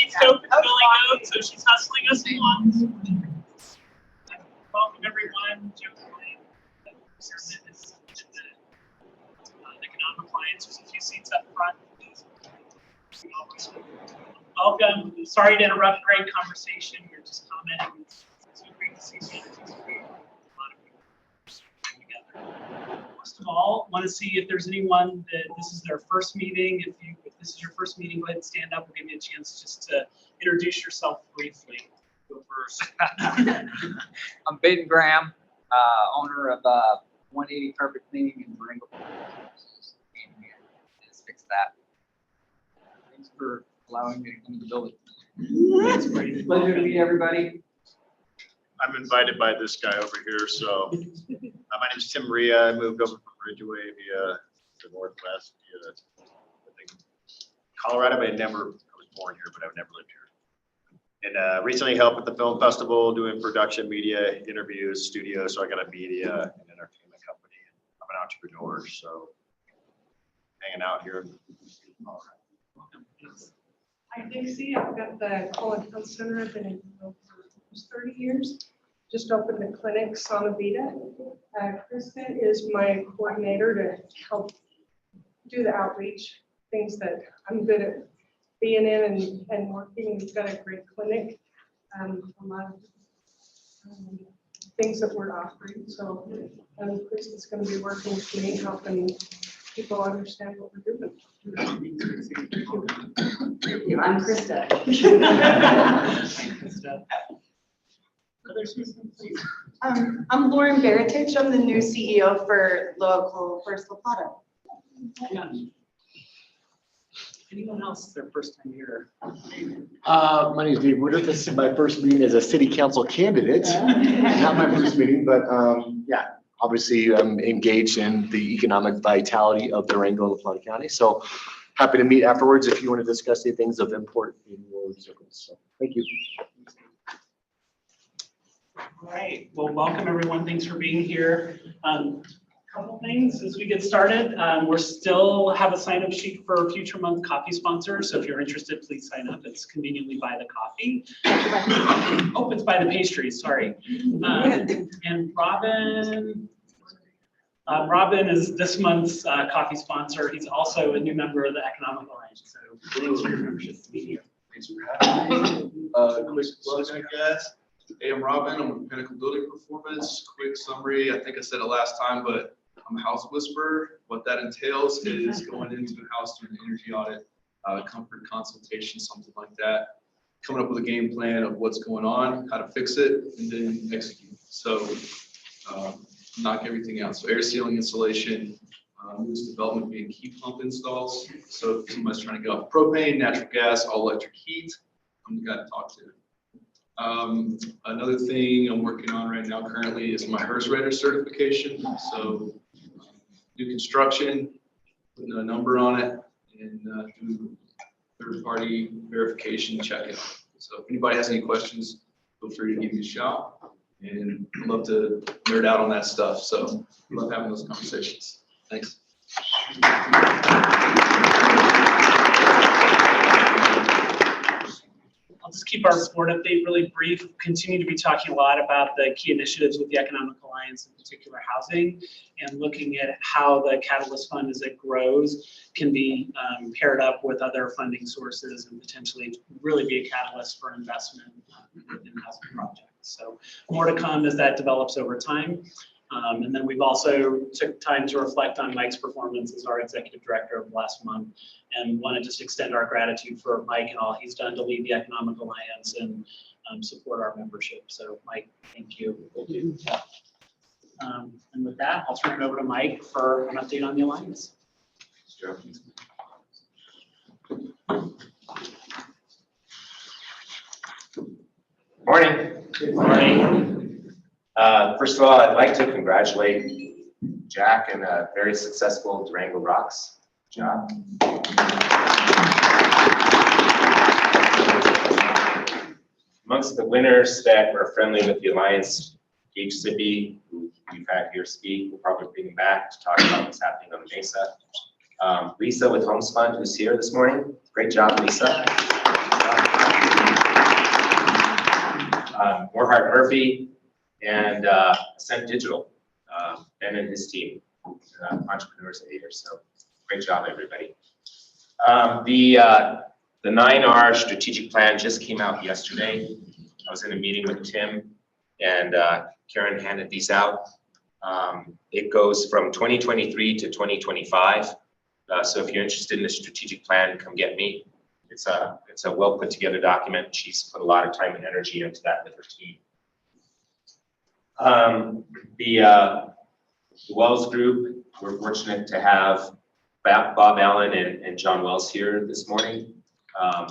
She's open to going out, so she's hustling us along. Welcome everyone. Joe Klein, Economic Alliance. There's a few seats up front. Welcome. Sorry to interrupt great conversation. We're just commenting. It's so great to see so many people together. First of all, want to see if there's anyone that this is their first meeting. If this is your first meeting, go ahead and stand up. We'll give you a chance just to introduce yourself briefly. Go first. I'm Baden Graham, owner of 180 Carpet Cleaning in Durango. Just fix that. Thanks for allowing me to come to the building. That's great. Pleasure to meet everybody. I'm invited by this guy over here. So my name is Tim Maria. I moved over from Ridgeway via the Northwest, via I think Colorado. I was born here, but I've never lived here. And recently helped with the film festival, doing production, media, interviews, studio. So I got a media and entertainment company. I'm an entrepreneur, so hanging out here. All right. Hi, Dixie. I've got the Colin Health Center. I've been in for almost 30 years. Just opened the clinic, Sana Vida. Krista is my coordinator to help do the outreach, things that I'm good at being in and working. We've got a great clinic, a lot of things that we're offering. So Krista's going to be working with me, helping people understand what we're doing. Thank you. I'm Krista. Krista. Others, please. I'm Lauren Baratich. I'm the new CEO for Local First La Plata. Yeah. Anyone else their first time here? My name is Dave Woodruff. This is my first meeting as a city council candidate. Not my first meeting, but yeah, obviously I'm engaged in the economic vitality of Durango and La Plata County. So happy to meet afterwards if you want to discuss any things of import in your circles. So thank you. All right. Well, welcome everyone. Thanks for being here. Couple things as we get started. We're still have a sign-up sheet for future month coffee sponsors. So if you're interested, please sign up. It's conveniently by the coffee. Oh, it's by the pastries. Sorry. And Robin is this month's coffee sponsor. He's also a new member of the Economic Alliance. So thanks for your membership to be here. Thanks for having me. Quick plug, I guess. Hey, I'm Robin. I'm with Pinnacle Building Performance. Quick summary. I think I said it last time, but I'm a house whisperer. What that entails is going into a house doing an energy audit, comfort consultation, something like that. Coming up with a game plan of what's going on, how to fix it, and then execute. So knock everything out. So air sealing installation, loose development being heat pump installs. So if somebody's trying to get off propane, natural gas, all electric heat, I'm the guy to talk to. Another thing I'm working on right now currently is my HERS-Rater certification. So do construction, putting a number on it, and do third-party verification checkout. So if anybody has any questions, feel free to give me a shout. And I'd love to nerd out on that stuff. So I love having those conversations. Thanks. I'll just keep our board update really brief. Continue to be talking a lot about the key initiatives with the Economic Alliance, in particular housing, and looking at how the Catalyst Fund as it grows can be paired up with other funding sources and potentially really be a catalyst for investment in housing projects. So more to come as that develops over time. And then we've also took time to reflect on Mike's performance as our executive director of last month, and want to just extend our gratitude for Mike and all he's done to lead the Economic Alliance and support our membership. So Mike, thank you. And with that, I'll turn it over to Mike for an update on the Alliance. Morning. Good morning. First of all, I'd like to congratulate Jack and a very successful Durango Rocks job. Amongst the winners that were friendly with the Alliance, Gage Sippy, who we've had here speak, we'll probably bring him back to talk about what's happening on the Mesa. Lisa with Homes Fund, who's here this morning. Great job, Lisa. Morhart Murphy, and Ascent Digital, Ben and his team, entrepreneurs and leaders. So great job, everybody. The 9R strategic plan just came out yesterday. I was in a meeting with Tim, and Karen handed these out. It goes from 2023 to 2025. So if you're interested in the strategic plan, come get me. It's a well put together document. She's put a lot of time and energy into that with her team. The Wells Group, we're fortunate to have Bob Allen and John Wells here this morning.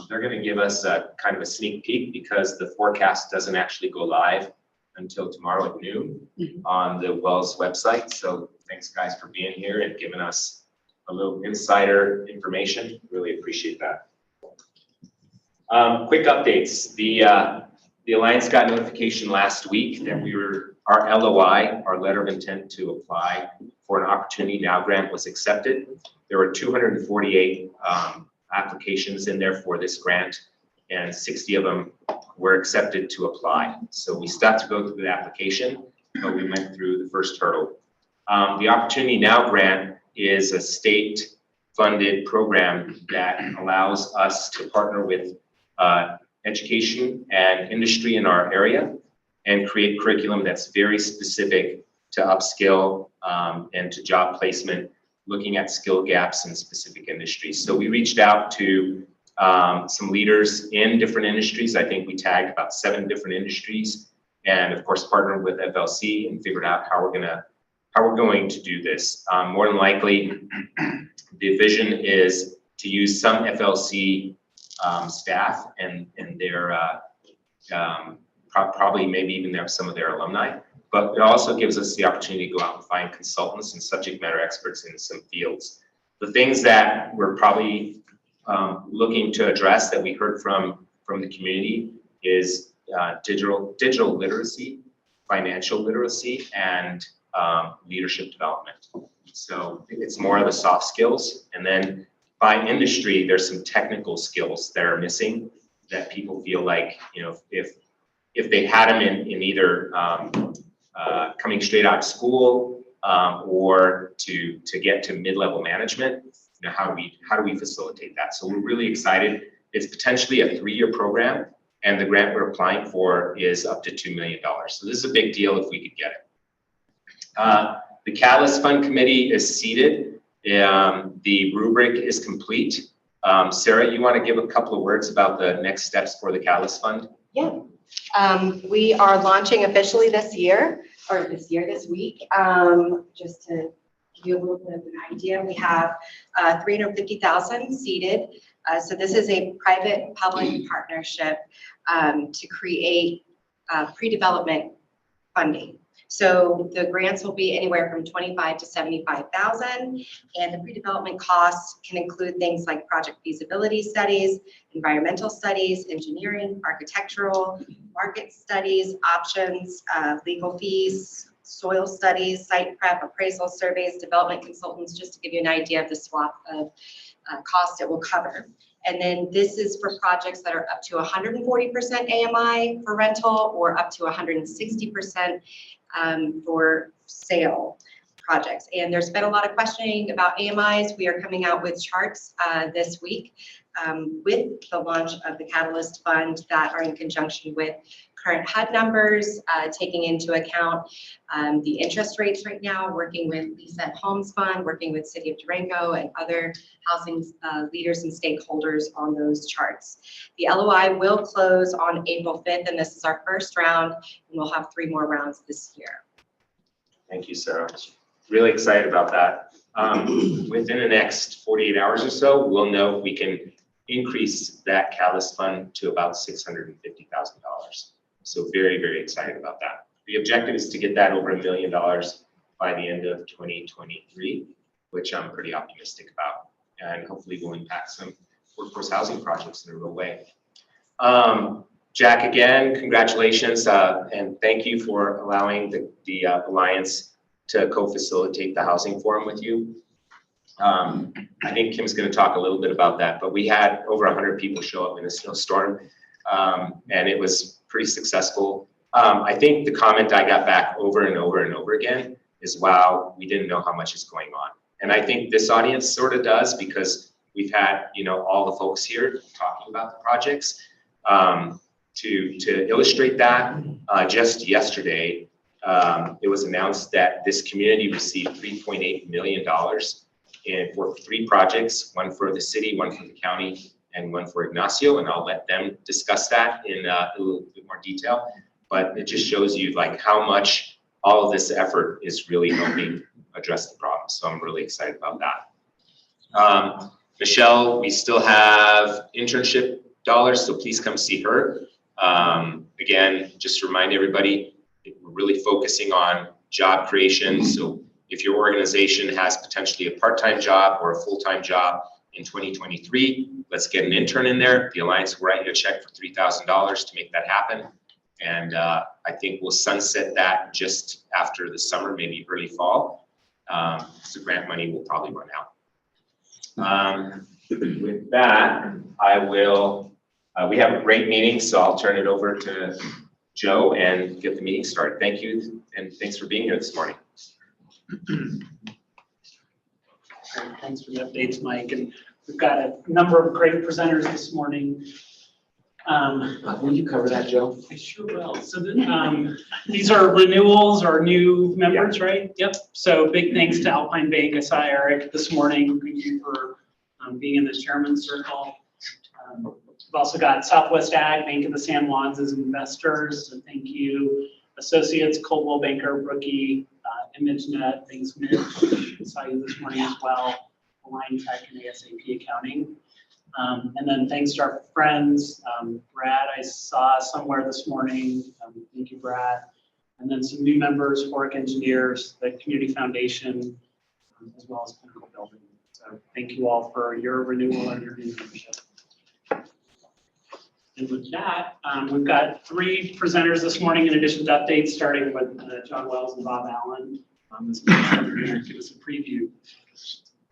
They're going to give us a kind of a sneak peek because the forecast doesn't actually go live until tomorrow at noon on the Wells website. So thanks guys for being here and giving us a little insider information. Really appreciate that. Quick updates. The Alliance got notification last week that our LOI, our letter of intent to apply for an Opportunity Now grant, was accepted. There were 248 applications in there for this grant, and 60 of them were accepted to apply. So we still have to go through the application, but we went through the first hurdle. The Opportunity Now grant is a state-funded program that allows us to partner with education and industry in our area and create curriculum that's very specific to upskill and to job placement, looking at skill gaps in specific industries. So we reached out to some leaders in different industries. I think we tagged about 7 different industries, and of course partnered with FLC and figured out how we're going to do this. More than likely, the vision is to use some FLC staff and their probably maybe even some of their alumni, but it also gives us the opportunity to go out and find consultants and subject matter experts in some fields. The things that we're probably looking to address that we heard from the community is digital literacy, financial literacy, and leadership development. So it's more of the soft skills. And then by industry, there's some technical skills that are missing that people feel like, you know, if they had them in either coming straight out of school or to get to mid-level management, you know, how do we facilitate that? So we're really excited. It's potentially a 3-year program, and the grant we're applying for is up to $2 million. So this is a big deal if we could get it. The Catalyst Fund Committee is seated. The rubric is complete. Sarah, you want to give a couple of words about the next steps for the Catalyst Fund? Yeah. We are launching officially this week. Just to give you a little bit of an idea, we have 350,000 seated. So this is a private-public partnership to create pre-development funding. So the grants will be anywhere from 25 to 75,000, and the pre-development costs can include things like project feasibility studies, environmental studies, engineering, architectural, market studies, options, legal fees, soil studies, site prep, appraisal surveys, development consultants, just to give you an idea of the swath of cost it will cover. And then this is for projects that are up to 140% AMI for rental or up to 160% for sale projects. And there's been a lot of questioning about AMIs. We are coming out with charts this week with the launch of the Catalyst Fund that are in conjunction with current HUD numbers, taking into account the interest rates right now, working with Lisa Homes Fund, working with City of Durango and other housing leaders and stakeholders on those charts. The LOI will close on April 5th, and this is our first round, and we'll have 3 more rounds this year. Thank you, Sarah. Really excited about that. Within the next 48 hours or so, we'll know if we can increase that Catalyst Fund to about $650,000. So very, very excited about that. The objective is to get that over $1 million by the end of 2023, which I'm pretty optimistic about, and hopefully will impact some workforce housing projects in a real way. Jack, again, congratulations, and thank you for allowing the Alliance to co-facilitate the housing forum with you. I think Kim's going to talk a little bit about that, but we had over 100 people show up in a snowstorm. and it was pretty successful. I think the comment I got back over and over and over again is, wow, we didn't know how much is going on. And I think this audience sort of does, because we've had, all the folks here talking about the projects. To illustrate that, just yesterday, it was announced that this community received $3.8 million for 3 projects, one for the city, one for the county, and one for Ignacio, and I'll let them discuss that in a little bit more detail. But it just shows you like how much all of this effort is really helping address the problem. So I'm really excited about that. Michelle, we still have internship dollars, so please come see her. Again, just to remind everybody, we're really focusing on job creation. So if your organization has potentially a part-time job or a full-time job in 2023, let's get an intern in there. The Alliance will write you a check for $3,000 to make that happen. And I think we'll sunset that just after the summer, maybe early fall. So grant money will probably run out. With that, I will, we have a great meeting, so I'll turn it over to Joe and get the meeting started. Thank you, and thanks for being here this morning. Great, thanks for the updates, Mike. And we've got a number of great presenters this morning. Will you cover that, Joe? I sure will. So then, these are renewals or new members, right? Yep. So big thanks to Alpine Bank. I saw Eric this morning. Thank you for being in this chairman's circle. We've also got Southwest Ag, Bank of the San Juans as investors. So thank you. Associates, Coldwell Banker, Brookie, ImageNet, thanks Mitch. I saw you this morning as well. Align Tech and ASAP Accounting. And then thanks to our friends, Brad, I saw somewhere this morning. Thank you, Brad. And then some new members, Horic Engineers, the Community Foundation, as well as Pinnacle Building. So thank you all for your renewal and your new membership. And with that, we've got 3 presenters this morning in addition to updates, starting with John Wells and Bob Allen. This morning, they're going to give us a preview.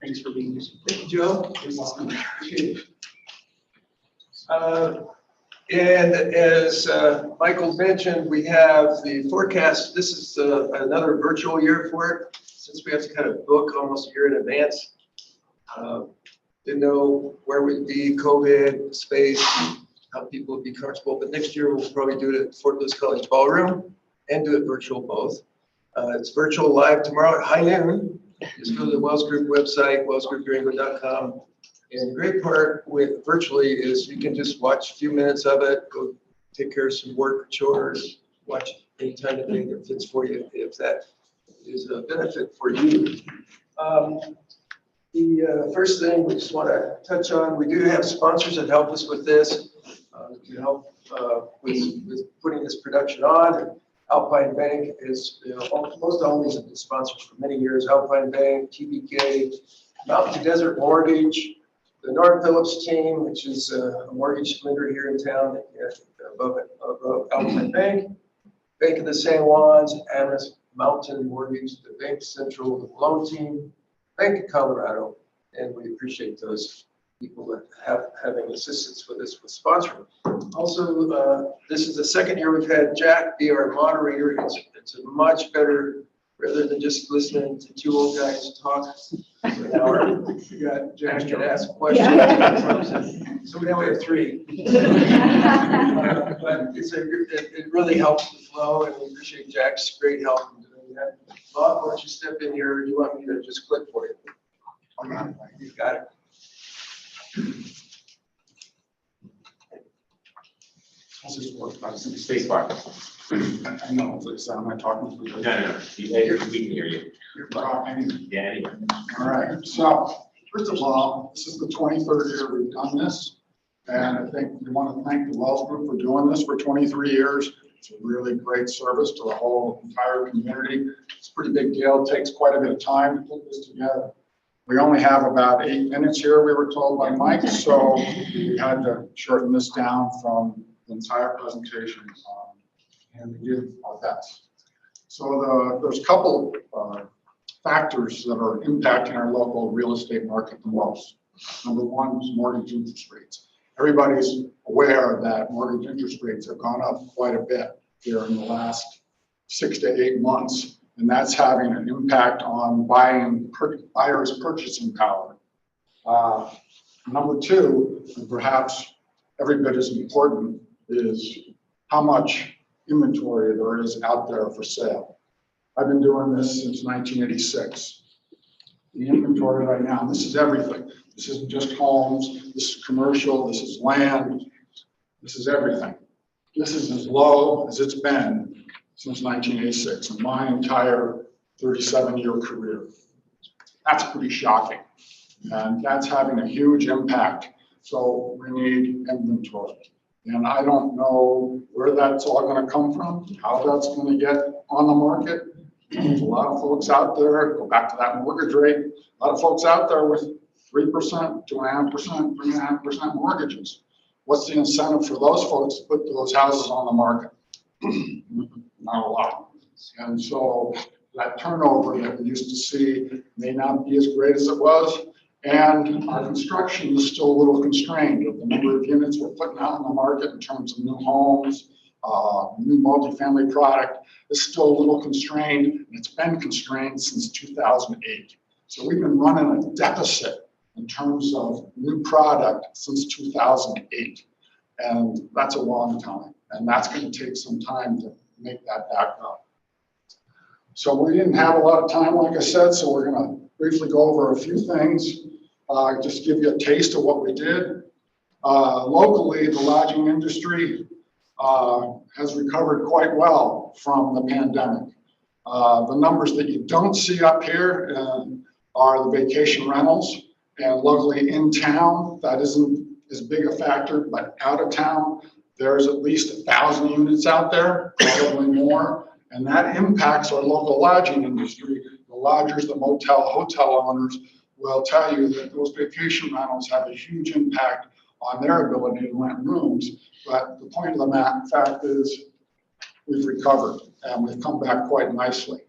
Thanks for being here. Thank you, Joe. You're welcome. And as Michael mentioned, we have the forecast. This is another virtual year for it, since we have to kind of book almost a year in advance. Didn't know where we'd be, COVID, space, how people would be comfortable. But next year, we'll probably do it at Fort Lewis College Ballroom and do it virtual both. It's virtual live tomorrow at high noon. Just go to the Wells Group website, wellsgroupdurango.com. And the great part with virtually is you can just watch a few minutes of it, go take care of some work, chores, watch any time of day that fits for you, if that is a benefit for you. The first thing we just want to touch on, we do have sponsors that help us with this, to help with putting this production on. Alpine Bank is, most owners have been sponsors for many years. Alpine Bank, TBK, Mountain Desert Mortgage, the Norm Phillips team, which is a mortgage lender here in town, above Alpine Bank, Bank of the San Juans, Amherst Mountain Mortgage, the Bank Central, the loan team, Bank of Colorado, and we appreciate those people that having assistance with us with sponsoring. Also, this is the second year we've had Jack be our moderator. It's a much better, rather than just listening to 2 old guys talk for an hour. We got Jack can ask questions. Yeah. So now we have 3. But it really helps the flow, and we appreciate Jack's great help in doing that. Bob, why don't you step in here? Or do you want me to just click for you? You got it. Space bar. I know, it's, am I talking? No, we can hear you. You're talking. Yeah, anyway. All right, so first of all, this is the 23rd year we've done this. And I think we want to thank the Wells Group for doing this for 23 years. It's a really great service to the whole entire community. It's a pretty big deal. It takes quite a bit of time to put this together. We only have about 8 minutes here, we were told by Mike, so we had to shorten this down from the entire presentation, and we did our best. So there's a couple factors that are impacting our local real estate market the most. Number one is mortgage interest rates. everybody's aware that mortgage interest rates have gone up quite a bit here in the last 6 to 8 months. And that's having an impact on buyers' purchasing power. Number two, and perhaps every bit as important, is how much inventory there is out there for sale. I've been doing this since 1986. The inventory right now, and this is everything. This isn't just homes, this is commercial, this is land, this is everything. This is as low as it's been since 1986 in my entire 37-year career. That's pretty shocking. And that's having a huge impact. So we need inventory. And I don't know where that's all going to come from, how that's going to get on the market. There's a lot of folks out there, go back to that mortgage rate, a lot of folks out there with 3%, 2.5%, 3.5% mortgages. What's the incentive for those folks to put those houses on the market? Not a lot. And so that turnover that we used to see may not be as great as it was. And our construction is still a little constrained with the number of units we're putting out in the market in terms of new homes, new multifamily product is still a little constrained. And it's been constrained since 2008. So we've been running a deficit in terms of new product since 2008. And that's a long time. And that's going to take some time to make that back up. So we didn't have a lot of time, like I said, so we're going to briefly go over a few things. Just give you a taste of what we did. Locally, the lodging industry has recovered quite well from the pandemic. The numbers that you don't see up here are the vacation rentals. And luckily in town, that isn't as big a factor, but out of town, there's at least 1,000 units out there, probably more. And that impacts our local lodging industry. The lodgers, the motel, hotel owners will tell you that those vacation rentals have a huge impact on their ability to rent rooms. But the point of the fact is we've recovered and we've come back quite nicely.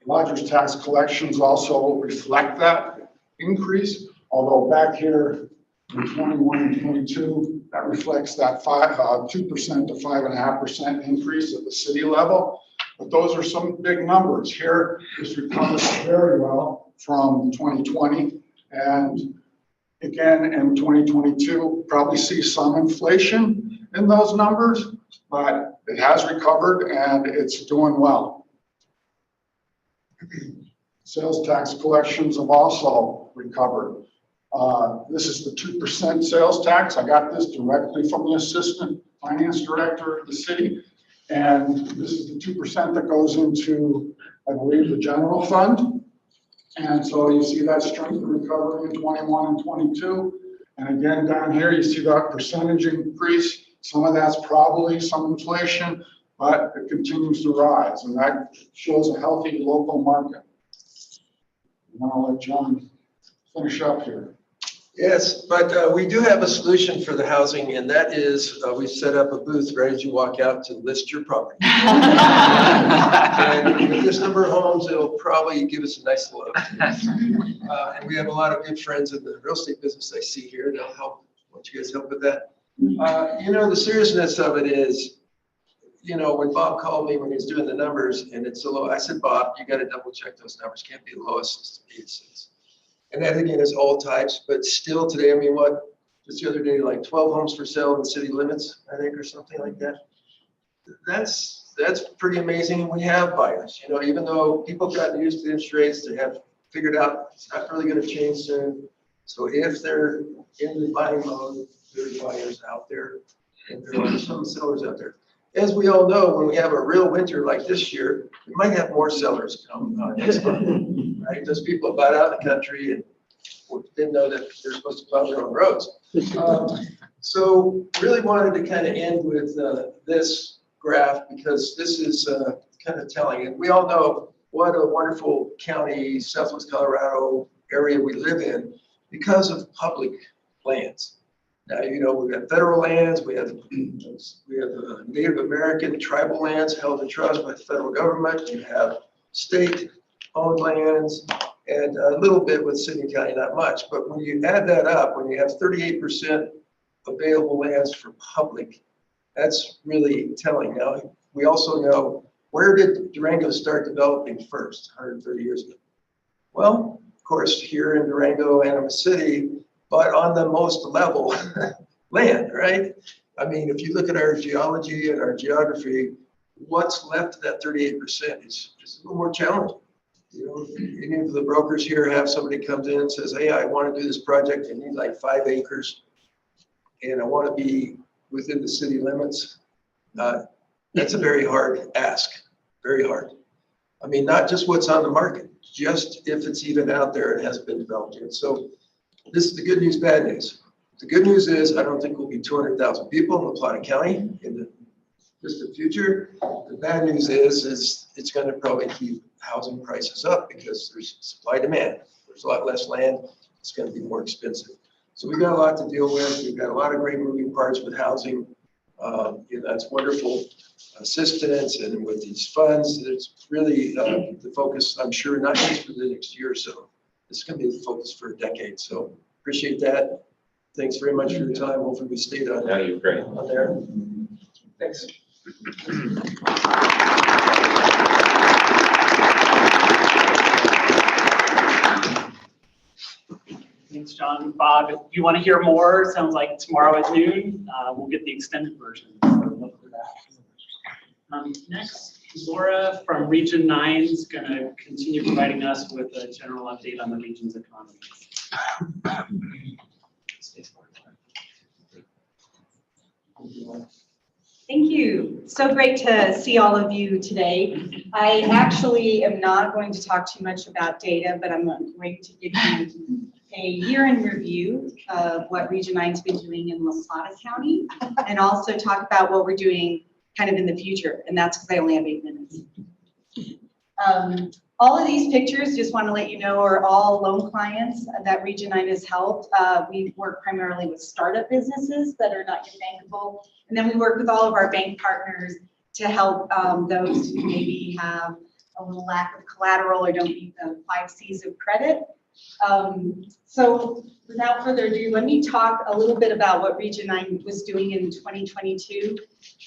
Lodgers tax collections also reflect that increase, although back here in 21 and 22, that reflects that 2% to 5.5% increase at the city level. But those are some big numbers. Here, this recovers very well from 2020. And again, in 2022, probably see some inflation in those numbers, but it has recovered and it's doing well. Sales tax collections have also recovered. This is the 2% sales tax. I got this directly from the assistant finance director of the city. And this is the 2% that goes into, I believe, the general fund. And so you see that strength of recovery in 21 and 22. And again, down here, you see that percentage increase. Some of that's probably some inflation, but it continues to rise. And that shows a healthy local market. And I'll let John finish up here. Yes, but we do have a solution for the housing, and that is we set up a booth right as you walk out to list your property. And with this number of homes, it'll probably give us a nice look. And we have a lot of good friends in the real estate business I see here. They'll help. Won't you guys help with that? You know, the seriousness of it is, you know, when Bob called me when he was doing the numbers and it's so low, I said, Bob, you got to double check those numbers. Can't be the lowest it's. And that again is all types, but still today, I mean, what, just the other day, like 12 homes for sale in the city limits, I think, or something like that. That's pretty amazing. And we have buyers, you know, even though people have gotten used to the interest rates, they have figured out it's not really going to change soon. So if they're in the buying mode, there's buyers out there and there are some sellers out there. As we all know, when we have a real winter like this year, we might have more sellers come next month, right? Those people got out in the country and didn't know that they're supposed to plow their own roads. So really wanted to kind of end with this graph because this is kind of telling. And we all know what a wonderful county, Southwest Colorado area we live in because of public lands. Now, you know, we've got federal lands, we have Native American tribal lands held in trust by the federal government. You have state-owned lands, and a little bit with City and County, not much. But when you add that up, when you have 38% available lands for public, that's really telling. Now, we also know, where did Durango start developing first, 130 years ago? Well, of course, here in Durango, Animas City, but on the most level land, right? I mean, if you look at our geology and our geography, what's left of that 38% is a little more challenging. You know, any of the brokers here have somebody comes in and says, hey, I want to do this project, I need like 5 acres, and I want to be within the city limits. That's a very hard ask, very hard. I mean, not just what's on the market, just if it's even out there and hasn't been developed yet. So this is the good news, bad news. The good news is I don't think we'll be 200,000 people in La Plata County in the distant future. The bad news is it's going to probably keep housing prices up because there's supply demand. There's a lot less land. It's going to be more expensive. So we've got a lot to deal with. We've got a lot of great moving parts with housing. You know, that's wonderful assistance, and with these funds, it's really the focus, I'm sure, not just for the next year or so. This is going to be the focus for a decade. So appreciate that. Thanks very much for your time. Hopefully we stayed on, No, you're great. on there. Thanks. Thanks, John. Bob, if you want to hear more, sounds like tomorrow at noon, we'll get the extended version. So look for that. Next, Laura from Region 9 is going to continue providing us with a general update on the region's economy. Thank you. So great to see all of you today. I actually am not going to talk too much about data, but I'm going to give you a year in review of what Region 9's been doing in La Plata County, and also talk about what we're doing kind of in the future, and that's because I only have 8 minutes. All of these pictures, just want to let you know, are all loan clients that Region 9 has helped. We work primarily with startup businesses that are not yet bankable. And then we work with all of our bank partners to help those who maybe have a little lack of collateral or don't meet the 5 C's of credit. So without further ado, let me talk a little bit about what Region 9 was doing in 2022.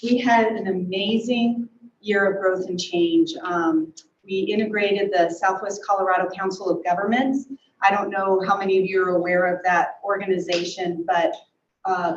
We had an amazing year of growth and change. We integrated the Southwest Colorado Council of Governments. I don't know how many of you are aware of that organization, but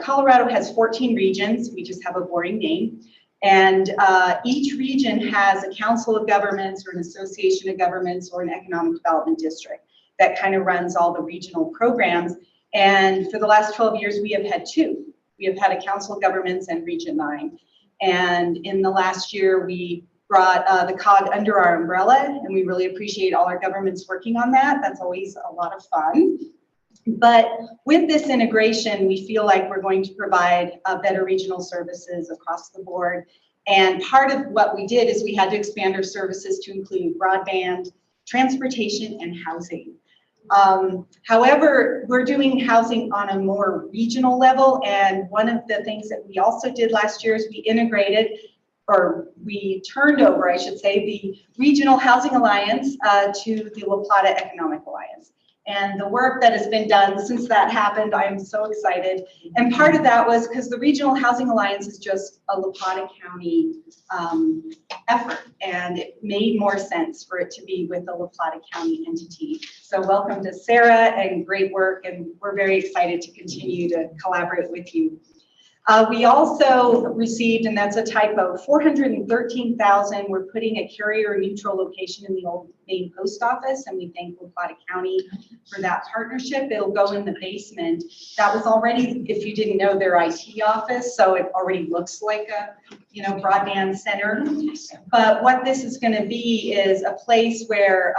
Colorado has 14 regions. We just have a boring name. And each region has a council of governments or an association of governments or an economic development district that kind of runs all the regional programs. And for the last 12 years, we have had 2. We have had a council of governments and Region 9. And in the last year, we brought the COG under our umbrella, and we really appreciate all our governments working on that. That's always a lot of fun. But with this integration, we feel like we're going to provide better regional services across the board. And part of what we did is we had to expand our services to include broadband, transportation, and housing. However, we're doing housing on a more regional level. And one of the things that we also did last year is we integrated, or we turned over, I should say, the Regional Housing Alliance to the La Plata Economic Alliance. And the work that has been done since that happened, I am so excited. And part of that was because the Regional Housing Alliance is just a La Plata County effort, and it made more sense for it to be with a La Plata County entity. So welcome to Sarah, and great work, and we're very excited to continue to collaborate with you. We also received, and that's a typo, $413,000. We're putting a carrier neutral location in the old main post office, and we thank La Plata County for that partnership. It'll go in the basement. That was already, if you didn't know, their IT office, so it already looks like a, you know, broadband center. But what this is going to be is a place where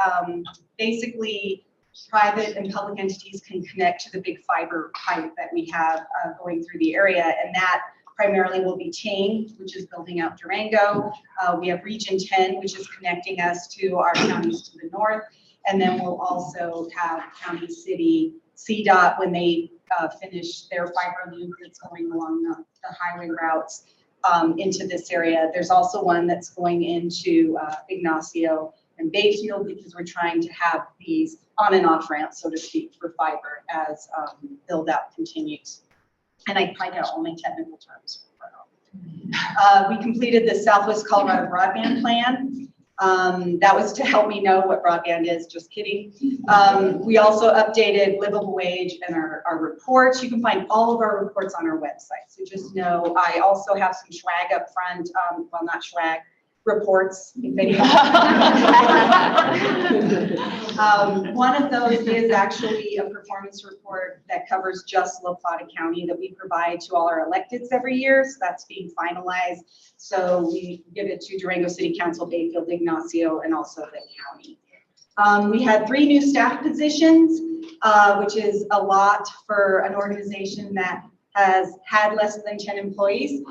basically private and public entities can connect to the big fiber pipe that we have going through the area. And that primarily will be Ting, which is building out Durango. We have Region 10, which is connecting us to our counties to the north. And then we'll also have County City CDOT when they finish their fiber loop that's going along the highway routes into this area. There's also one that's going into Ignacio and Bayfield, because we're trying to have these on and off ramps, so to speak, for fiber as build out continues. And I find out all my technical terms. We completed the Southwest Colorado Broadband Plan. That was to help me know what broadband is, just kidding. We also updated livable wage and our reports. You can find all of our reports on our website. So just know, I also have some swag up front, well, not swag, reports. If anyone- one of those is actually a performance report that covers just La Plata County that we provide to all our electeds every year. So that's being finalized. So we give it to Durango City Council, Bayfield, Ignacio, and also the county. We had 3 new staff positions, which is a lot for an organization that has had less than 10 employees.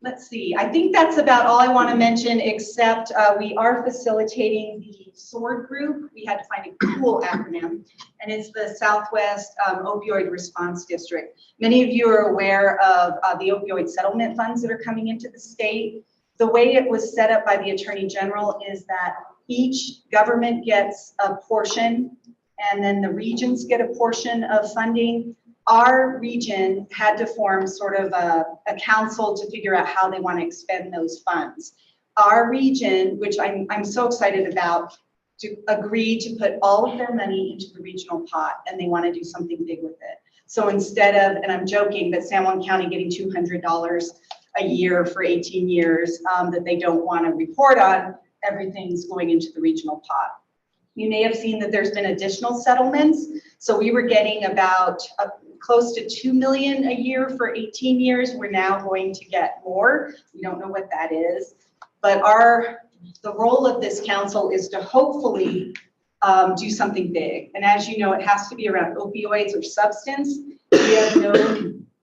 Let's see, I think that's about all I want to mention, except we are facilitating the SWORD group. We had to find a cool acronym, and it's the Southwest Opioid Response District. Many of you are aware of the opioid settlement funds that are coming into the state. The way it was set up by the Attorney General is that each government gets a portion, and then the regions get a portion of funding. Our region had to form sort of a council to figure out how they want to expend those funds. Our region, which I'm so excited about, to agree to put all of their money into the regional pot, and they want to do something big with it. So instead of, and I'm joking, but San Juan County getting $200 a year for 18 years that they don't want to report on, everything's going into the regional pot. You may have seen that there's been additional settlements. So we were getting about close to $2 million a year for 18 years. We're now going to get more. We don't know what that is, but the role of this council is to hopefully do something big. And as you know, it has to be around opioids or substance. We have no,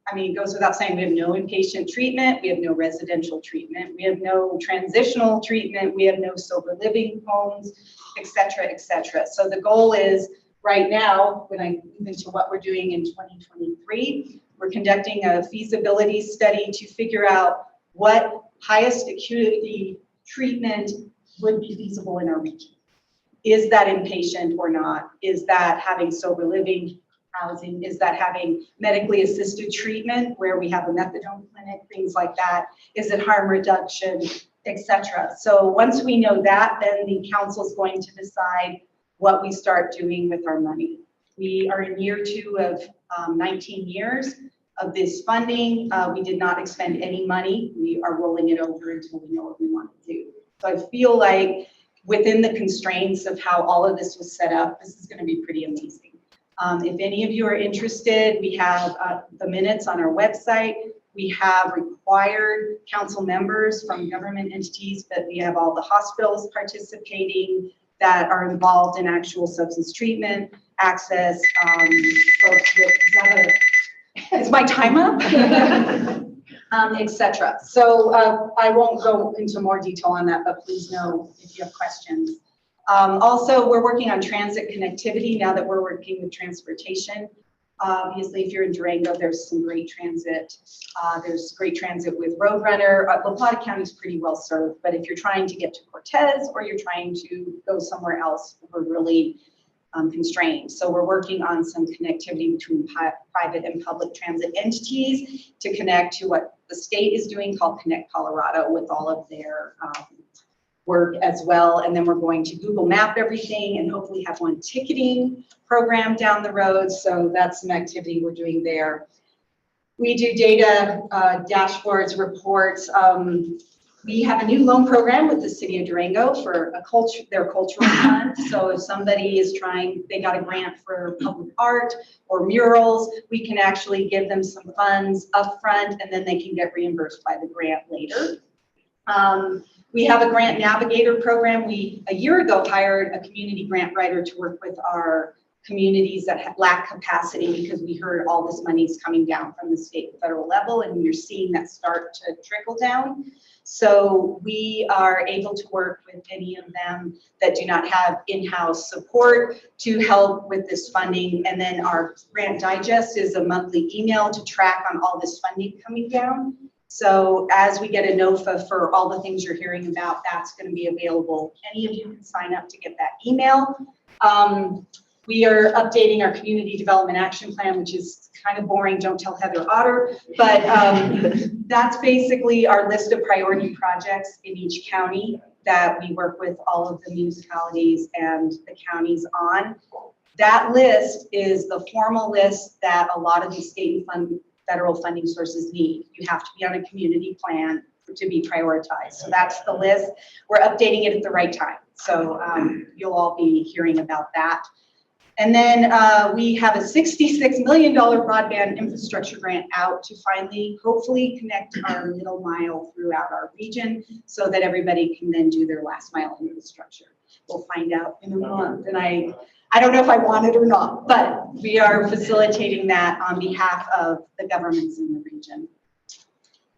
I mean, it goes without saying, we have no inpatient treatment. We have no residential treatment. We have no transitional treatment. We have no sober living homes, et cetera, et cetera. So the goal is, right now, when I move into what we're doing in 2023, we're conducting a feasibility study to figure out what highest acuity treatment would be feasible in our region. Is that inpatient or not? Is that having sober living housing? Is that having medically assisted treatment where we have a methadone clinic, things like that? Is it harm reduction, etc.? So once we know that, then the council is going to decide what we start doing with our money. We are in year 2 of 19 years of this funding. We did not expend any money. We are rolling it over until we know what we want to do. So I feel like within the constraints of how all of this was set up, this is going to be pretty amazing. If any of you are interested, we have the minutes on our website. We have required council members from government entities, but we have all the hospitals participating that are involved in actual substance treatment, access, folks with, is my time up? etc. So I won't go into more detail on that, but please know if you have questions. Also, we're working on transit connectivity now that we're working with transportation. Obviously, if you're in Durango, there's some great transit. There's great transit with Roadrunner. La Plata County is pretty well served, but if you're trying to get to Cortez or you're trying to go somewhere else, we're really constrained. So we're working on some connectivity between private and public transit entities to connect to what the state is doing called Connect Colorado with all of their work as well. And then we're going to Google Map everything and hopefully have one ticketing program down the road. So that's some activity we're doing there. We do data dashboards, reports. We have a new loan program with the city of Durango for their cultural fund. So if somebody is trying, they got a grant for public art or murals, we can actually give them some funds upfront and then they can get reimbursed by the grant later. We have a grant navigator program. We, a year ago, hired a community grant writer to work with our communities that lack capacity because we heard all this money is coming down from the state and federal level and you're seeing that start to trickle down. So we are able to work with any of them that do not have in-house support to help with this funding. And then our grant digest is a monthly email to track on all this funding coming down. So as we get a NOFA for all the things you're hearing about, that's going to be available. Any of you can sign up to get that email. We are updating our community development action plan, which is kind of boring. Don't tell Heather Otter, but that's basically our list of priority projects in each county that we work with all of the municipalities and the counties on. That list is the formal list that a lot of these state and federal funding sources need. You have to be on a community plan to be prioritized. So that's the list. We're updating it at the right time. So you'll all be hearing about that. And then we have a $66 million broadband infrastructure grant out to finally, hopefully, connect our middle mile throughout our region so that everybody can then do their last mile infrastructure. We'll find out in a month. And I don't know if I want it or not, but we are facilitating that on behalf of the governments in the region.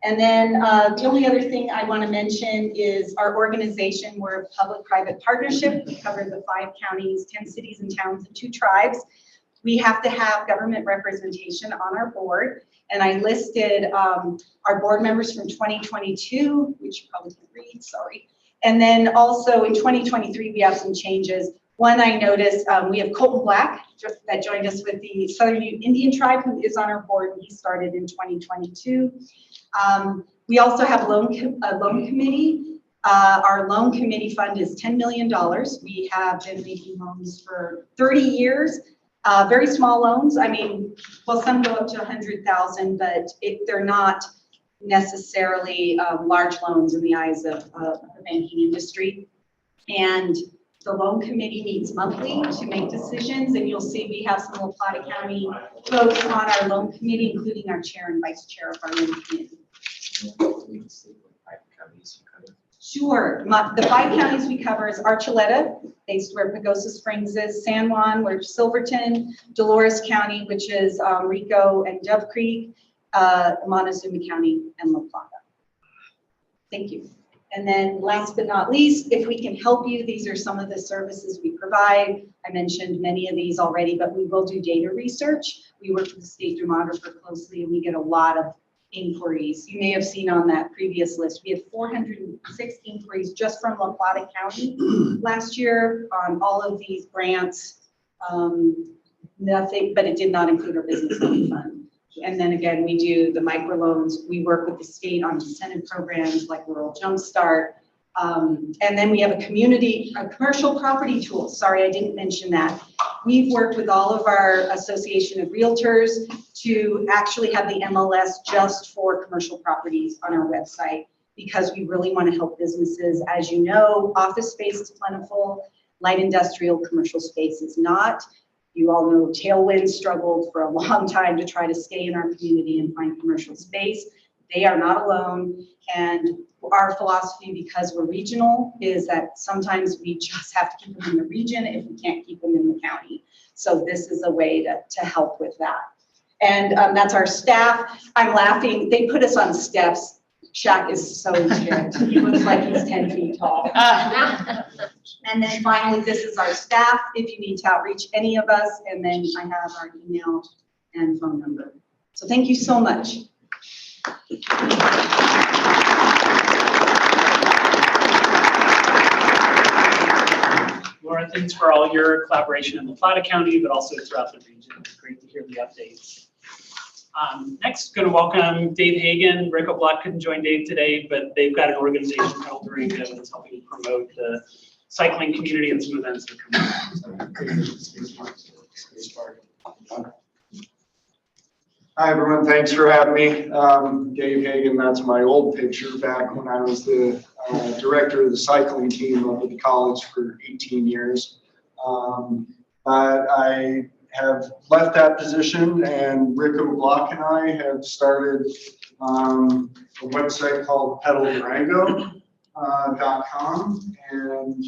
And then the only other thing I want to mention is our organization. We're a public-private partnership. We cover the 5 counties, 10 cities and towns, and 2 tribes. We have to have government representation on our board. And I listed our board members from 2022, which you probably can't read, sorry. And then also in 2023, we have some changes. One, I noticed we have Colton Black that joined us with the Southern Indian Tribe, who is on our board. He started in 2022. We also have a loan committee. Our loan committee fund is $10 million. We have been making loans for 30 years. Very small loans. I mean, well, some go up to 100,000, but they're not necessarily large loans in the eyes of the banking industry. And the loan committee meets monthly to make decisions, and you'll see we have some La Plata County folks on our loan committee, including our chair and vice chair of our loan committee. Sure. The 5 counties we cover is Archuleta, based where Pagosa Springs is, San Juan, where Silverton, Dolores County, which is Rico and Dove Creek, Montezuma County, and La Plata. Thank you. And then last but not least, if we can help you, these are some of the services we provide. I mentioned many of these already, but we will do data research. We work with the state demographer closely, and we get a lot of inquiries. You may have seen on that previous list, we had 406 inquiries just from La Plata County last year on all of these grants. Nothing, but it did not include our business loan fund. And then again, we do the microloans. We work with the state on incentive programs like Rural Jumpstart. And then we have a commercial property tool. Sorry, I didn't mention that. We've worked with all of our Association of Realtors to actually have the MLS just for commercial properties on our website, because we really want to help businesses. As you know, office space is plentiful, light industrial commercial space is not. You all know Tailwind struggled for a long time to try to stay in our community and find commercial space. They are not alone. And our philosophy, because we're regional, is that sometimes we just have to keep them in the region if we can't keep them in the county. So this is a way to help with that. And that's our staff. I'm laughing. They put us on steps. Shaq is so strict. He looks like he's 10 feet tall. And then finally, this is our staff, if you need to outreach any of us. And then I have our email and phone number. So thank you so much. Laura, thanks for all your collaboration in La Plata County, but also throughout the region. It's great to hear the updates. Next, going to welcome Dave Hagan. Rico Block couldn't join Dave today, but they've got an organization called Durango that's helping promote the cycling community and some events that are coming up. Hi, everyone. Thanks for having me. Dave Hagan, that's my old picture back when I was the director of the cycling team up at the college for 18 years. I have left that position, and Rico Block and I have started a website called pedaldurango.com, and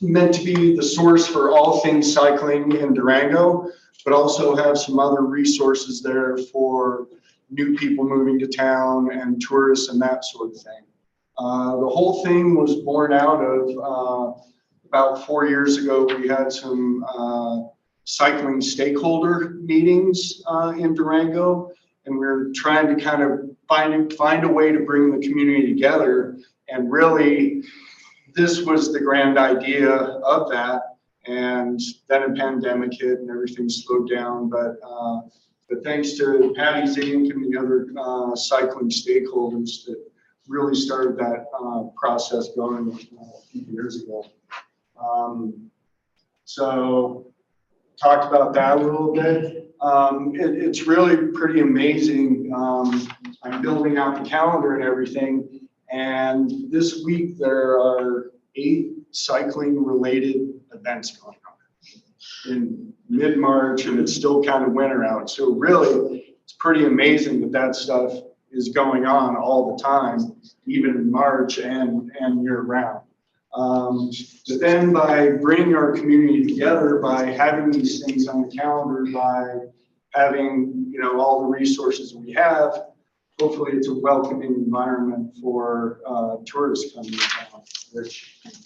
meant to be the source for all things cycling in Durango, but also have some other resources there for new people moving to town and tourists and that sort of thing. The whole thing was born out of about 4 years ago. We had some cycling stakeholder meetings in Durango, and we're trying to kind of find a way to bring the community together. And really, this was the grand idea of that. And then a pandemic hit and everything slowed down. But thanks to Patty's Inc. and the other cycling stakeholders that really started that process going a few years ago. So talked about that a little bit. It's really pretty amazing. I'm building out the calendar and everything. And this week there are 8 cycling related events going on in mid-March, and it's still kind of winter out. So really, it's pretty amazing that that stuff is going on all the time, even in March and year round. But then by bringing our community together, by having these things on the calendar, by having, you know, all the resources we have, hopefully it's a welcoming environment for tourists coming to town.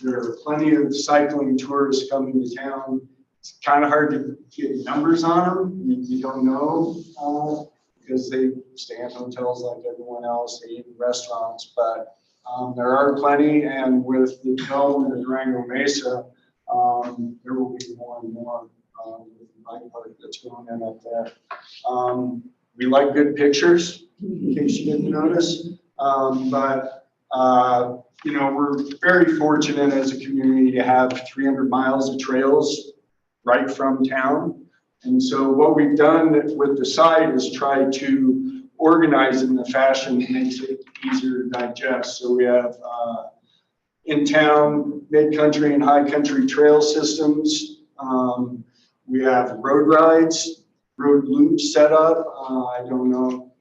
There are plenty of cycling tourists coming to town. It's kind of hard to get numbers on them. You don't know because they stay in hotels like everyone else. They eat in restaurants, but there are plenty. And with the development of Durango Mesa, there will be more and more with the bike park that's going in up there. We like good pictures, in case you didn't notice. You know, we're very fortunate as a community to have 300 miles of trails right from town. And so what we've done with the site is try to organize it in a fashion that makes it easier to digest. So we have in town, mid-country and high country trail systems. We have road rides, road loops set up. I don't know,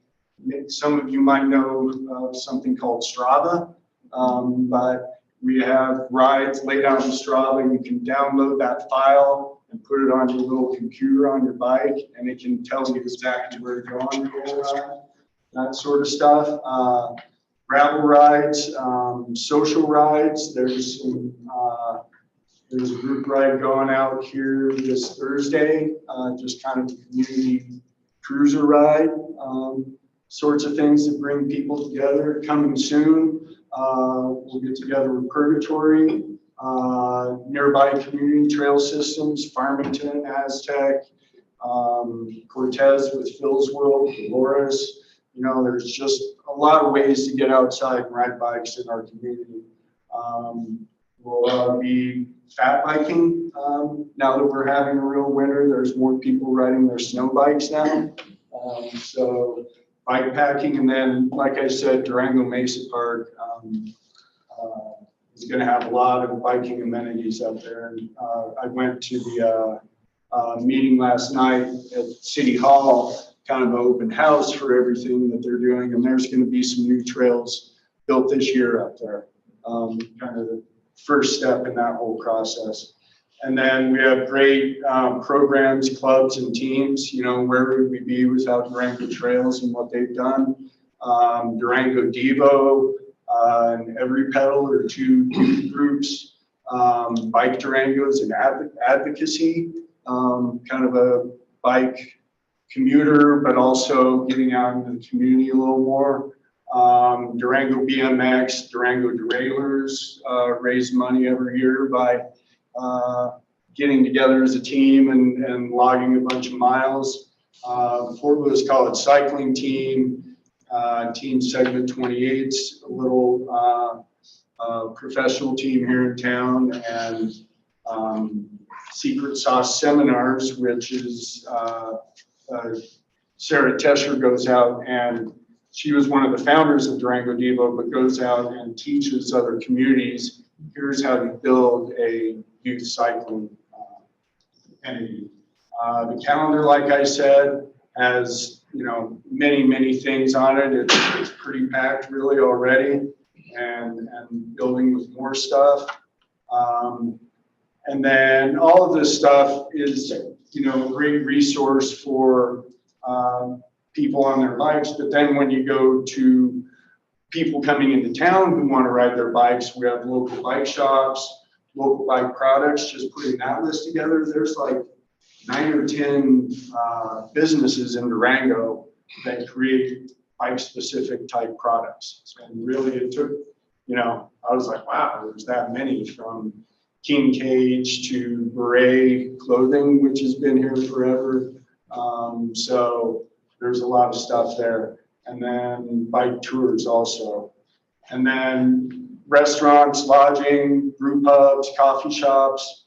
some of you might know of something called Strava, but we have rides laid out in Strava. You can download that file and put it on your little computer on your bike, and it can tell you exactly where to go on your whole ride, that sort of stuff. Gravel rides, social rides. There's a group ride going out here this Thursday, just kind of a community cruiser ride, sorts of things that bring people together. Coming soon, we'll get together with Purgatory, nearby community trail systems, Farmington, Aztec, Cortez with Phil's World, Dolores. You know, there's just a lot of ways to get outside and ride bikes in our community. We'll be fat biking now that we're having a real winter. There's more people riding their snow bikes now. So bike packing, and then, like I said, Durango Mesa Park is going to have a lot of biking amenities up there. And I went to the meeting last night at City Hall, kind of an open house for everything that they're doing, and there's going to be some new trails built this year up there. Kind of the first step in that whole process. And then we have great programs, clubs, and teams. You know, where would we be without Durango Trails and what they've done? Durango Devo, and every pedal or 2 groups. Bike Durangos and advocacy, kind of a bike commuter, but also getting out into the community a little more. Durango BMX, Durango Derailers raise money every year by getting together as a team and logging a bunch of miles. Fort Lewis College Cycling Team, Team Segment 28's a little professional team here in town, and Secret Sauce Seminars, which is Sarah Tesher goes out, and she was one of the founders of Durango Devo, but goes out and teaches other communities, here's how you build a youth cycling entity. The calendar, like I said, has, you know, many things on it. It's pretty packed really already, and building with more stuff. And then all of this stuff is, you know, a great resource for people on their bikes. But then when you go to people coming into town who want to ride their bikes, we have local bike shops, local bike products. Just putting that list together, there's like 9 or 10 businesses in Durango that create bike-specific type products. So really, it took, I was like, wow, there's that many, from King Cage to Beret clothing, which has been here forever. So there's a lot of stuff there. And then bike tours also. And then restaurants, lodging, brew pubs, coffee shops,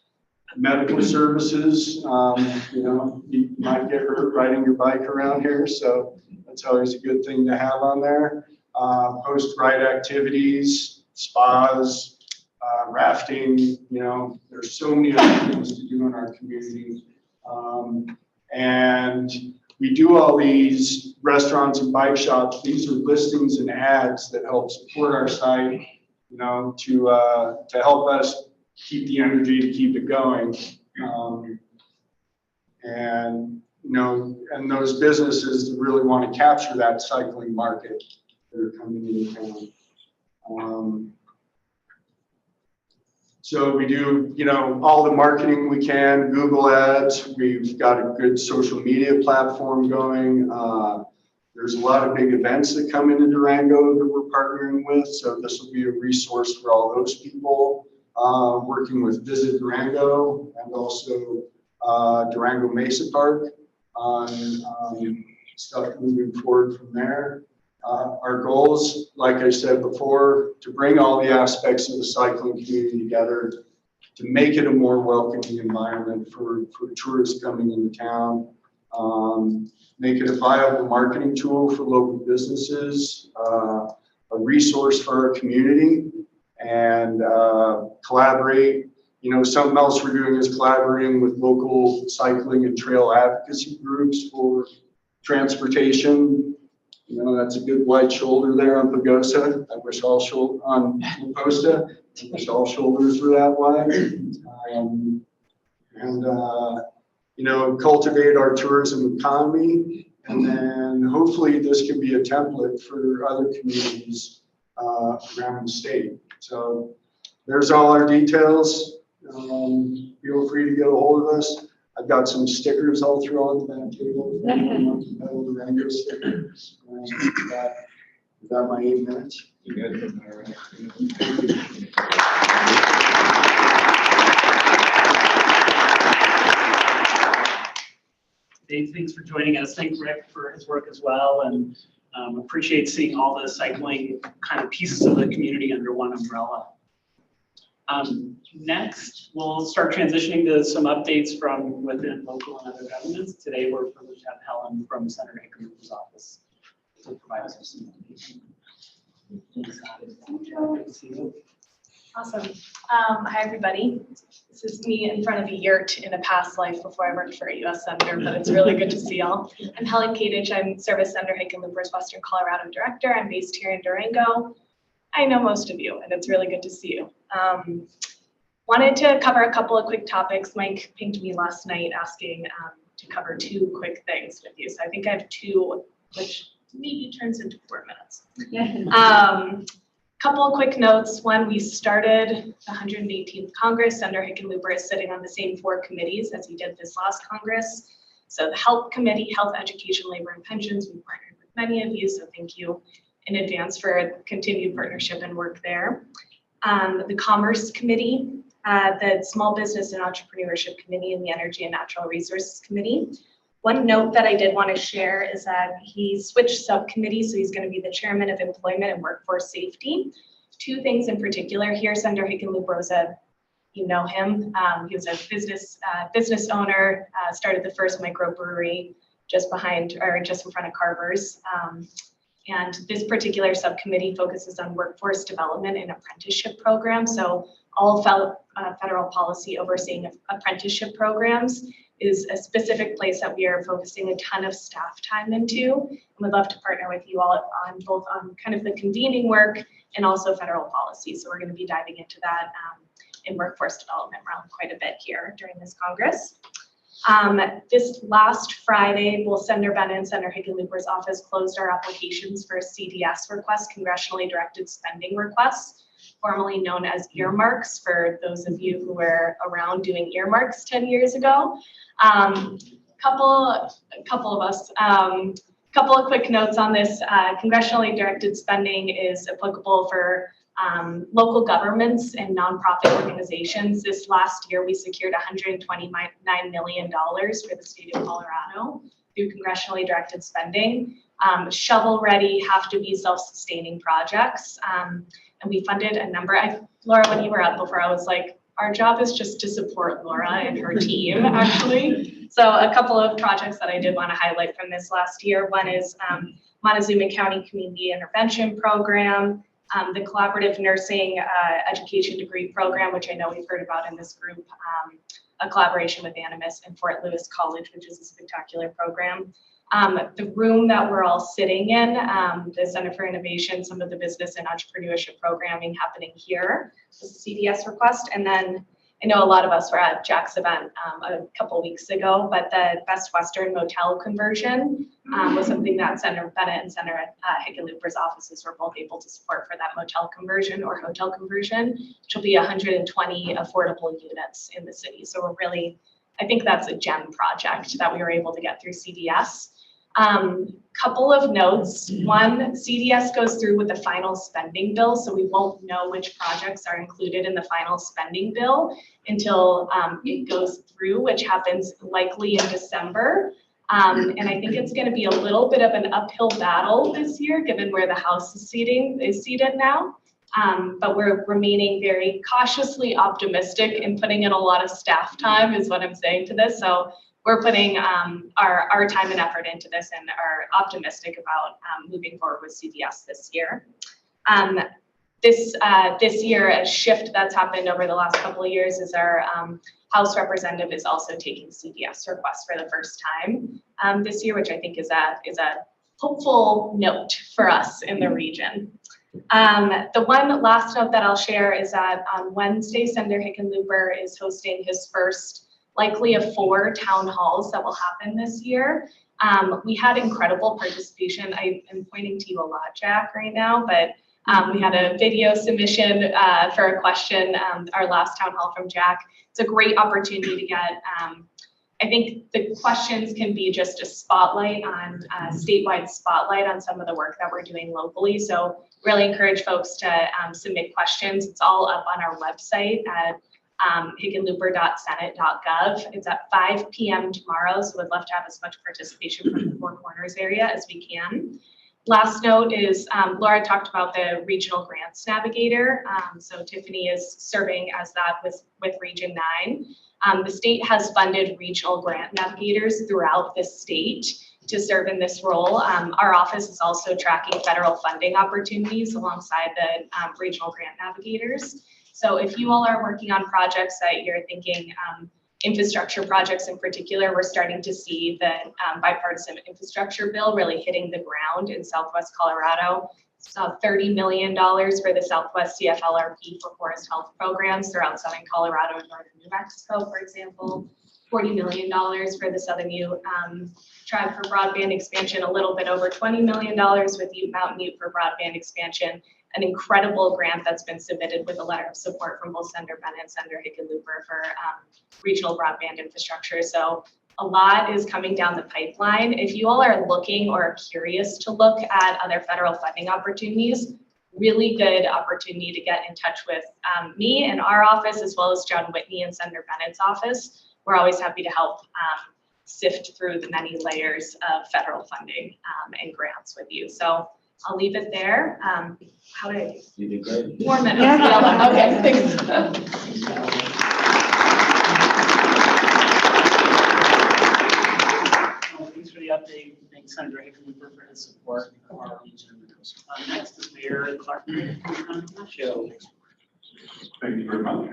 medical services. You might get hurt riding your bike around here, so that's always a good thing to have on there. Post-ride activities, spas, rafting, there's so many other things to do in our community. And we do all these restaurants and bike shops. These are listings and ads that help support our site, to help us keep the energy, to keep it going. And those businesses that really want to capture that cycling market that are coming into town. So we do, all the marketing we can, Google ads. We've got a good social media platform going. There's a lot of big events that come into Durango that we're partnering with. So this will be a resource for all those people. Working with Visit Durango and also Durango Mesa Park on stuff moving forward from there. Our goals, like I said before, to bring all the aspects of the cycling community together, to make it a more welcoming environment for tourists coming into town, make it a viable marketing tool for local businesses, a resource for our community, and collaborate. Something else we're doing is collaborating with local cycling and trail advocacy groups for transportation. That's a good wide shoulder there on Pagosa. I wish all on Posta. I wish all shoulders were that wide. Cultivate our tourism economy, and then hopefully this can be a template for other communities around the state. So there's all our details. Feel free to get a hold of us. I've got some stickers I'll throw on the back table. Durango stickers. Is that my 8 minutes? You good? All right. Dave, thanks for joining us. Thank Rick for his work as well, and appreciate seeing all the cycling kind of pieces of the community under one umbrella. Next, we'll start transitioning to some updates from within local and other governments. Today, we're privileged to have Helen from Senator Hickenlooper's office to provide us with some information. Awesome. Hi, everybody. This is me in front of a yurt in a past life before I worked for a U.S. Senator, but it's really good to see y'all. I'm Helen Kadich. I'm Service Senator Hickenlooper's Western Colorado Director. I'm based here in Durango. I know most of you, and it's really good to see you. Wanted to cover a couple of quick topics. Mike pinged me last night asking to cover 2 quick things with you. So I think I have 2, which maybe turns into 4 minutes. Couple of quick notes. One, we started the 118th Congress. Senator Hickenlooper is sitting on the same 4 committees as he did this last Congress. So the Health Committee, Health, Education, Labor, and Pensions, we partnered with many of you, so thank you in advance for continued partnership and work there. The Commerce Committee, the Small Business and Entrepreneurship Committee, and the Energy and Natural Resources Committee. One note that I did want to share is that he switched subcommittees, so he's going to be the chairman of Employment and Workforce Safety. 2 things in particular here. Senator Hickenlooper was you know him. He was a business owner, started the first microbrewery just in front of Carver's. And this particular subcommittee focuses on workforce development and apprenticeship programs. So all federal policy overseeing apprenticeship programs is a specific place that we are focusing a ton of staff time into. And we'd love to partner with you all on both on kind of the convening work and also federal policy. So we're going to be diving into that in workforce development realm quite a bit here during this Congress. This last Friday, both Senator Bennett and Senator Hickenlooper's office closed our applications for CDS requests, congressionally directed spending requests, formerly known as earmarks for those of you who were around doing earmarks 10 years ago. Couple of us Couple of quick notes on this. Congressionally directed spending is applicable for local governments and nonprofit organizations. This last year, we secured $129 million for the state of Colorado through congressionally directed spending. Shovel-ready, have to be self-sustaining projects. And we funded a number. Laura, when you were up before, I was like, our job is just to support Laura and her team, actually. So a couple of projects that I did want to highlight from this last year. One is Montezuma County Community Intervention Program, the Collaborative Nursing Education Degree Program, which I know we've heard about in this group, a collaboration with Animas and Fort Lewis College, which is a spectacular program. The room that we're all sitting in, the Center for Innovation, some of the business and entrepreneurship programming happening here, was a CDS request. And then I know a lot of us were at Jack's event a couple weeks ago, but the Best Western motel conversion was something that Senator Bennett and Senator Hickenlooper's offices were both able to support for that motel conversion or hotel conversion, which will be 120 affordable units in the city. So we're really, I think that's a gem project that we were able to get through CDS. Couple of notes. One, CDS goes through with the final spending bill, so we won't know which projects are included in the final spending bill until it goes through, which happens likely in December. And I think it's going to be a little bit of an uphill battle this year, given where the House is seated now. But we're remaining very cautiously optimistic and putting in a lot of staff time is what I'm saying to this. So we're putting our time and effort into this and are optimistic about moving forward with CDS this year. This year, a shift that's happened over the last couple of years is our House representative is also taking CDS requests for the first time this year, which I think is a hopeful note for us in the region. The one last note that I'll share is that on Wednesday, Senator Hickenlooper is hosting his first likely of 4 town halls that will happen this year. We had incredible participation. I am pointing to you a lot, Jack, right now, but we had a video submission for a question, our last town hall from Jack. It's a great opportunity to get, I think the questions can be just a spotlight on, statewide spotlight on some of the work that we're doing locally. So really encourage folks to submit questions. It's all up on our website at hickenlooper.senate.gov. It's at 5 p.m. tomorrow, so we'd love to have as much participation from the Four Corners area as we can. Last note is Laura talked about the regional grants navigator. So Tiffany is serving as that with Region 9. The state has funded regional grant navigators throughout the state to serve in this role. Our office is also tracking federal funding opportunities alongside the regional grant navigators. So if you all are working on projects that you're thinking, infrastructure projects in particular, we're starting to see the bipartisan infrastructure bill really hitting the ground in Southwest Colorado. $30 million for the Southwest CFLRP for forest health programs throughout Southern Colorado and Northern New Mexico, for example. $40 million for the Southern Ute Tribe for broadband expansion, a little bit over $20 million with Ute Mountain Ute for broadband expansion. An incredible grant that's been submitted with a letter of support from both Senator Bennett and Senator Hickenlooper for regional broadband infrastructure. So a lot is coming down the pipeline. If you all are looking or are curious to look at other federal funding opportunities, really good opportunity to get in touch with me and our office, as well as John Whitney and Senator Bennett's office. We're always happy to help sift through the many layers of federal funding and grants with you. So I'll leave it there. How did I? You did great. 4 minutes. Yeah. Okay, thanks. Thanks for the update. Thanks, Senator Hickenlooper, for his support of our region. Next is Mayor Clark. Thank you very much.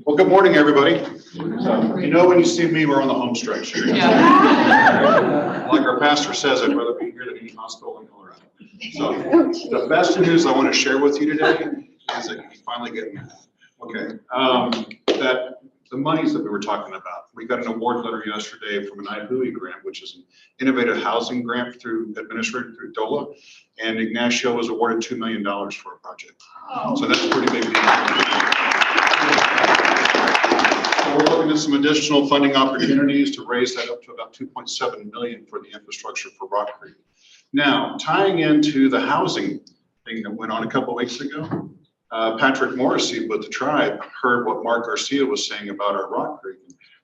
Well, good morning, everybody. You know, when you see me, we're on the home stretch. Yeah. Like our pastor says, I'd rather be here than any hospital in Colorado. So the best news I want to share with you today is that you finally get mad. Okay. That the monies that we were talking about, we got an award letter yesterday from an IHUI grant, which is an innovative housing grant administered through DOLA. And Ignacio was awarded $2 million for a project. Oh. So that's a pretty big deal. So we're looking at some additional funding opportunities to raise that up to about $2.7 million for the infrastructure for Rock Creek. Now, tying into the housing thing that went on a couple weeks ago, Patrick Morrissey with the tribe heard what Mark Garcia was saying about our Rock Creek.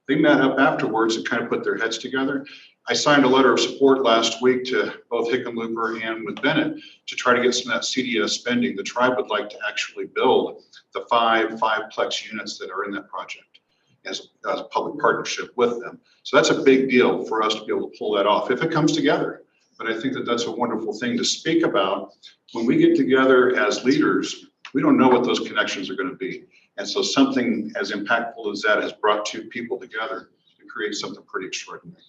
They met up afterwards and kind of put their heads together. I signed a letter of support last week to both Hickenlooper and with Bennett to try to get some of that CDS spending. The tribe would like to actually build the five-plex units that are in that project as a public partnership with them. So that's a big deal for us to be able to pull that off if it comes together. But I think that that's a wonderful thing to speak about. When we get together as leaders, we don't know what those connections are going to be. And so something as impactful as that has brought two people together to create something pretty extraordinary.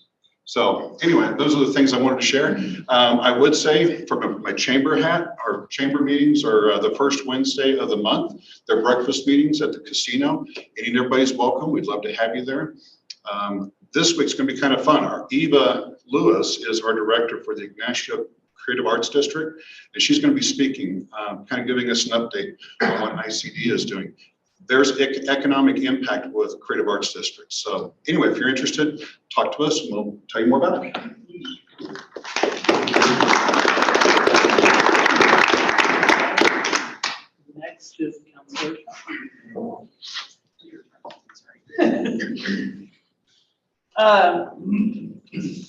So anyway, those are the things I wanted to share. I would say from my chamber hat, our chamber meetings are the first Wednesday of the month. They're breakfast meetings at the casino. Any and everybody's welcome. We'd love to have you there. This week's going to be kind of fun. Our Eva Lewis is our director for the Ignacio Creative Arts District, and she's going to be speaking, kind of giving us an update on what ICD is doing. There's economic impact with Creative Arts District. So anyway, if you're interested, talk to us and we'll tell you more about it. Next is Councilor.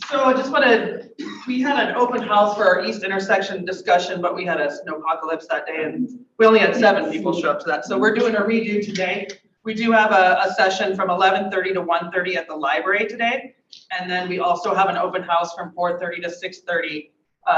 So I just wanted, we had an open house for our east intersection discussion, but we had a snowpocalypse that day and we only had 7 people show up to that. So we're doing a redo today. We do have a session from 11:30 to 1:30 at the library today. And then we also have an open house from 4:30 to 6:30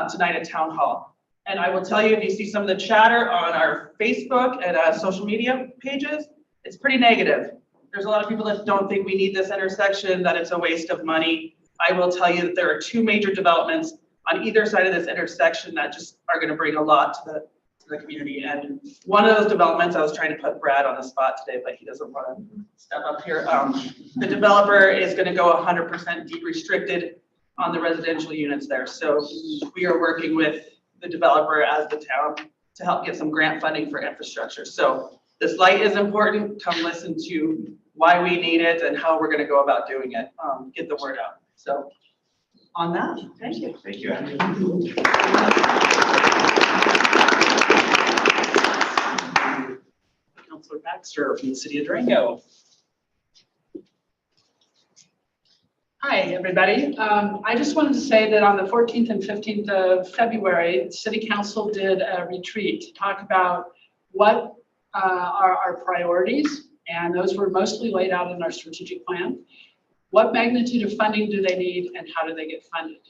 tonight at Town Hall. And I will tell you, if you see some of the chatter on our Facebook and social media pages, it's pretty negative. There's a lot of people that don't think we need this intersection, that it's a waste of money. I will tell you that there are 2 major developments on either side of this intersection that just are going to bring a lot to the community. And one of those developments, I was trying to put Brad on the spot today, but he doesn't want to step up here. The developer is going to go 100% deed restricted on the residential units there. So we are working with the developer as the town to help get some grant funding for infrastructure. So this light is important. Come listen to why we need it and how we're going to go about doing it. Get the word out. So on that, thank you. Thank you. Councilor Baxter from the city of Durango. Hi, everybody. I just wanted to say that on the 14th and 15th of February, City Council did a retreat to talk about what are our priorities, and those were mostly laid out in our strategic plan. What magnitude of funding do they need and how do they get funded?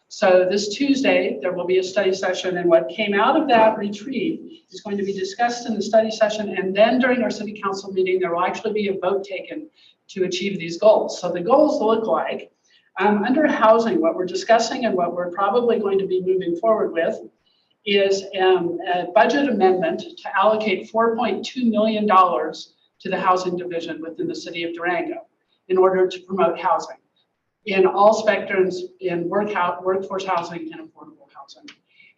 So this Tuesday, there will be a study session, and what came out of that retreat is going to be discussed in the study session, and then during our city council meeting, there will actually be a vote taken to achieve these goals. So the goals look like, under housing, what we're discussing and what we're probably going to be moving forward with is a budget amendment to allocate $4.2 million to the housing division within the city of Durango in order to promote housing in all spectrums, in workforce housing and affordable housing.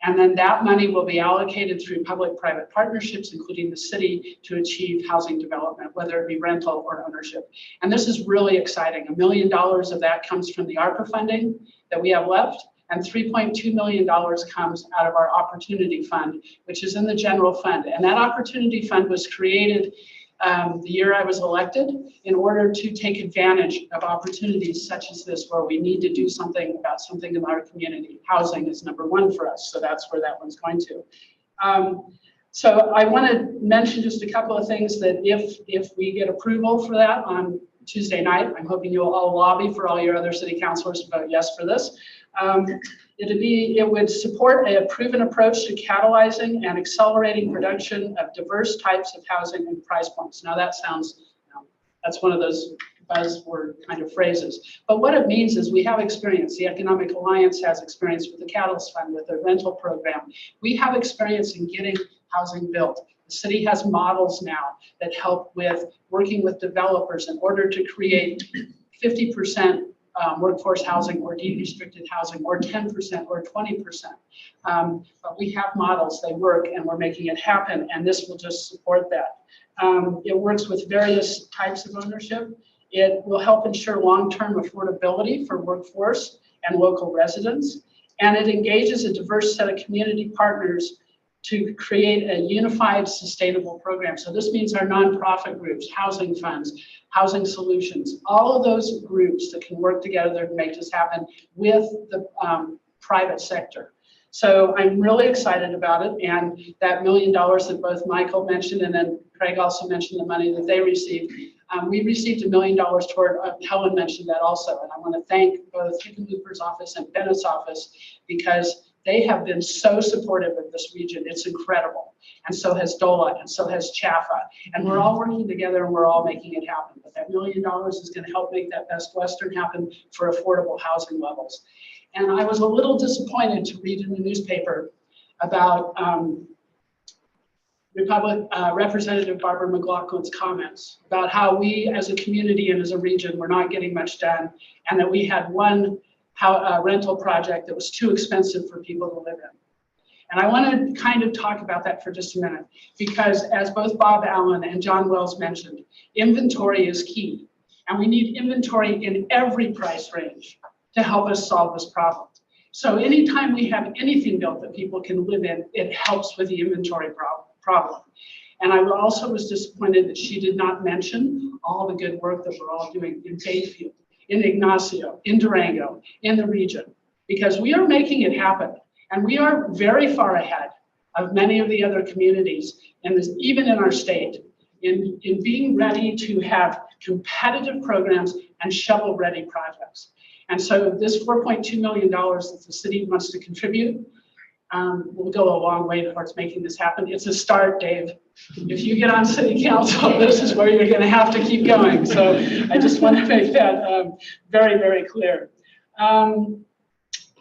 And then that money will be allocated through public-private partnerships, including the city, to achieve housing development, whether it be rental or ownership. And this is really exciting. $1 million of that comes from the ARPA funding that we have left, and $3.2 million comes out of our Opportunity Fund, which is in the general fund. And that Opportunity Fund was created the year I was elected in order to take advantage of opportunities such as this, where we need to do something about something in our community. Housing is number 1 for us, so that's where that one's going to. So I want to mention just a couple of things that if we get approval for that on Tuesday night, I'm hoping you'll all lobby for all your other city councilors to vote yes for this. It would support a proven approach to catalyzing and accelerating production of diverse types of housing and price points. Now that sounds, that's one of those buzzword kind of phrases. But what it means is we have experience. The Economic Alliance has experience with the Catalyst Fund, with the rental program. We have experience in getting housing built. The city has models now that help with working with developers in order to create 50% workforce housing or deed-restricted housing, or 10% or 20%. But we have models, they work, and we're making it happen, and this will just support that. It works with various types of ownership. It will help ensure long-term affordability for workforce and local residents. And it engages a diverse set of community partners to create a unified, sustainable program. So this means our nonprofit groups, housing funds, housing solutions, all of those groups that can work together to make this happen with the private sector. So I'm really excited about it, and that $1 million that both Michael mentioned and then Craig also mentioned the money that they received. We received $1 million toward, Helen mentioned that also, and I want to thank both Hickenlooper's office and Bennett's office because they have been so supportive of this region. It's incredible. And so has DOLA, and so has CHAFA. And we're all working together and we're all making it happen. But that $1 million is going to help make that Best Western happen for affordable housing levels. And I was a little disappointed to read in the newspaper about Representative Barbara McLaughlin's comments about how we as a community and as a region were not getting much done, and that we had one rental project that was too expensive for people to live in. And I want to kind of talk about that for just a minute, because as both Bob Allen and John Wells mentioned, inventory is key. And we need inventory in every price range to help us solve this problem. So anytime we have anything built that people can live in, it helps with the inventory problem. And I also was disappointed that she did not mention all the good work that we're all doing in Bayfield, in Ignacio, in Durango, in the region, because we are making it happen. And we are very far ahead of many of the other communities, and even in our state, in being ready to have competitive programs and shovel-ready projects. And so this $4.2 million that the city wants to contribute will go a long way towards making this happen. It's a start, Dave. If you get on city council, this is where you're going to have to keep going. So I just want to make that very, very clear. And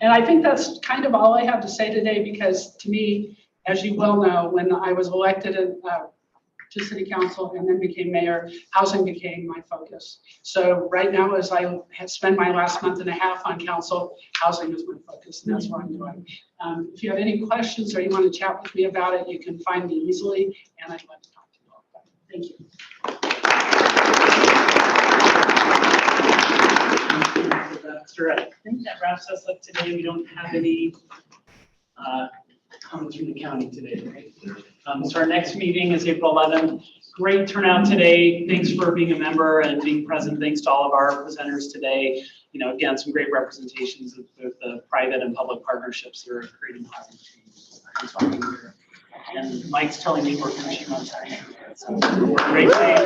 I think that's kind of all I have to say today, because to me, as you well know, when I was elected to city council and then became mayor, housing became my focus. So right now, as I have spent my last month and a half on council, housing is my focus, and that's what I'm doing. If you have any questions or you want to chat with me about it, you can find me easily, and I'd love to talk to you all about it. Thank you. I think that wraps us up today. We don't have any comments from the county today, right? So our next meeting is April 11th. Great turnout today. Thanks for being a member and being present. Thanks to all of our presenters today. You know, again, some great representations of both the private and public partnerships that are creating housing change. And Mike's telling me we're finishing on time. So great day.